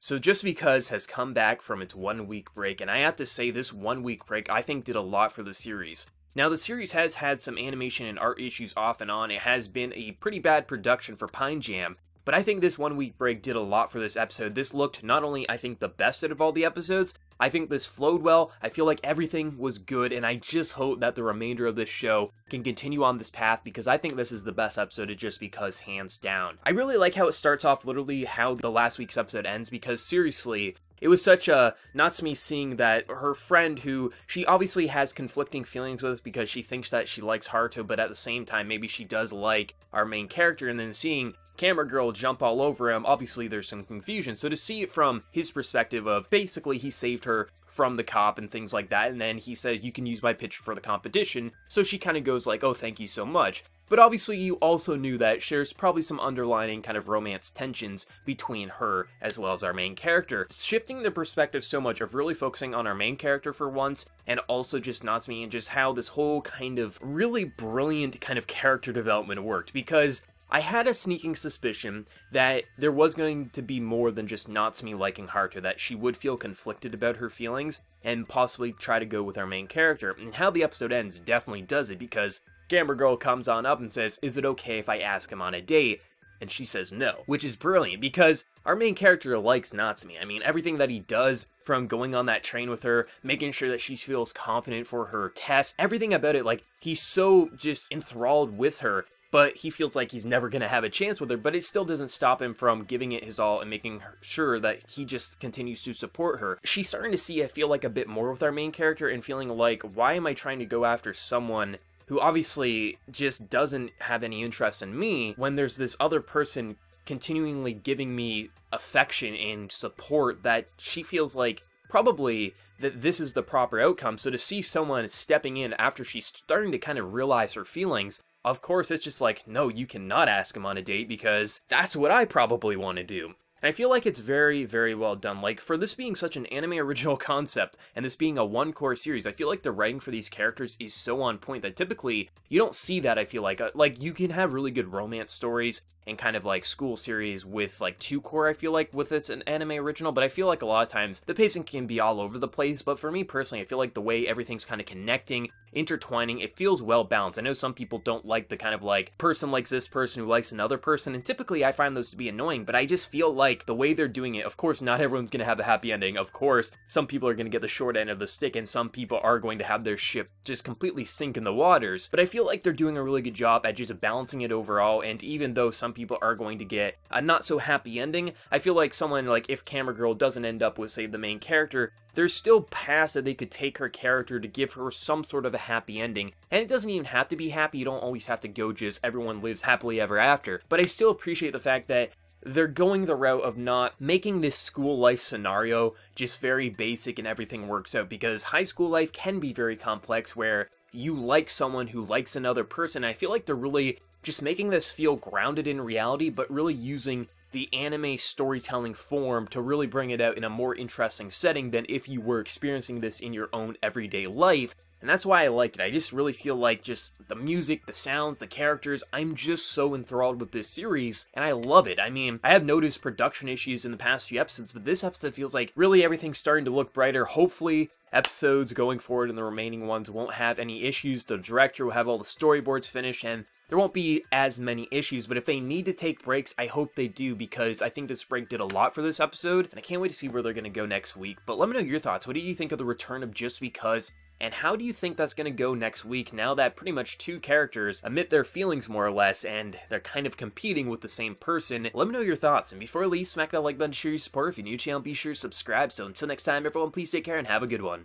So Just Because has come back from its 1 week break, and I have to say this 1 week break I think did a lot for the series. Now, the series has had some animation and art issues off and on. It has been a pretty bad production for Pine Jam, but I think this 1 week break did a lot for this episode. This looked not only, I think, the best out of all the episodes, I think this flowed well, I feel like everything was good, and I just hope that the remainder of this show can continue on this path, because I think this is the best episode of Just Because, hands down. I really like how it starts off literally how the last week's episode ends, because seriously, it was such a Natsume seeing that her friend, who she obviously has conflicting feelings with because she thinks that she likes Haruto, but at the same time maybe she does like our main character, and then seeing Camera Girl jump all over him, obviously there's some confusion. So to see it from his perspective of basically he saved her from the cop and things like that, and then he says you can use my picture for the competition, so she kind of goes like, oh, thank you so much. But obviously you also knew that there's probably some underlying kind of romance tensions between her as well as our main character. Shifting the perspective so much of really focusing on our main character for once, and also just Natsume and just how this whole kind of really brilliant kind of character development worked, because I had a sneaking suspicion that there was going to be more than just Natsume liking Haruto, that she would feel conflicted about her feelings and possibly try to go with our main character. And how the episode ends definitely does it, because Camera Girl comes on up and says, is it okay if I ask him on a date? And she says no, which is brilliant because our main character likes Natsume. I mean, everything that he does, from going on that train with her, making sure that she feels confident for her test, everything about it, like, he's so just enthralled with her, but he feels like he's never going to have a chance with her, but it still doesn't stop him from giving it his all and making sure that he just continues to support her. She's starting to see, I feel like, a bit more with our main character and feeling like, why am I trying to go after someone who obviously just doesn't have any interest in me when there's this other person continually giving me affection and support that she feels like probably that this is the proper outcome. So to see someone stepping in after she's starting to kind of realize her feelings, of course it's just like, no, you cannot ask him on a date because that's what I probably want to do. And I feel like it's very, very well done. Like, for this being such an anime original concept, and this being a one-core series, I feel like the writing for these characters is so on point that typically, you don't see that, I feel like. Like, you can have really good romance stories and kind of like school series with like 2-core, I feel like, with it's an anime original, but I feel like a lot of times the pacing can be all over the place. But for me personally, I feel like the way everything's kind of connecting, intertwining, it feels well balanced. I know some people don't like the kind of like person likes this person who likes another person, and typically I find those to be annoying, but I just feel like the way they're doing it, of course not everyone's going to have a happy ending, of course some people are going to get the short end of the stick and some people are going to have their ship just completely sink in the waters, but I feel like they're doing a really good job at just balancing it overall. And even though some people are going to get a not so happy ending, I feel like someone like, if Camera Girl doesn't end up with, say, the main character, there's still paths that they could take her character to give her some sort of a happy ending. And it doesn't even have to be happy, you don't always have to go just everyone lives happily ever after. But I still appreciate the fact that they're going the route of not making this school life scenario just very basic and everything works out, because high school life can be very complex where you like someone who likes another person. I feel like they're really just making this feel grounded in reality, but really using the anime storytelling form to really bring it out in a more interesting setting than if you were experiencing this in your own everyday life. And that's why I like it. I just really feel like just the music, the sounds, the characters, I'm just so enthralled with this series, and I love it. I mean, I have noticed production issues in the past few episodes, but this episode feels like really everything's starting to look brighter. Hopefully, episodes going forward and the remaining ones won't have any issues. The director will have all the storyboards finished, and there won't be as many issues, but if they need to take breaks, I hope they do, because I think this break did a lot for this episode, and I can't wait to see where they're going to go next week. But let me know your thoughts. What did you think of the return of Just Because? And how do you think that's going to go next week, now that pretty much two characters admit their feelings more or less, and they're kind of competing with the same person? Let me know your thoughts, and before I leave, smack that like button to show your support. If you're new to the channel, be sure to subscribe. So until next time, everyone, please take care and have a good one.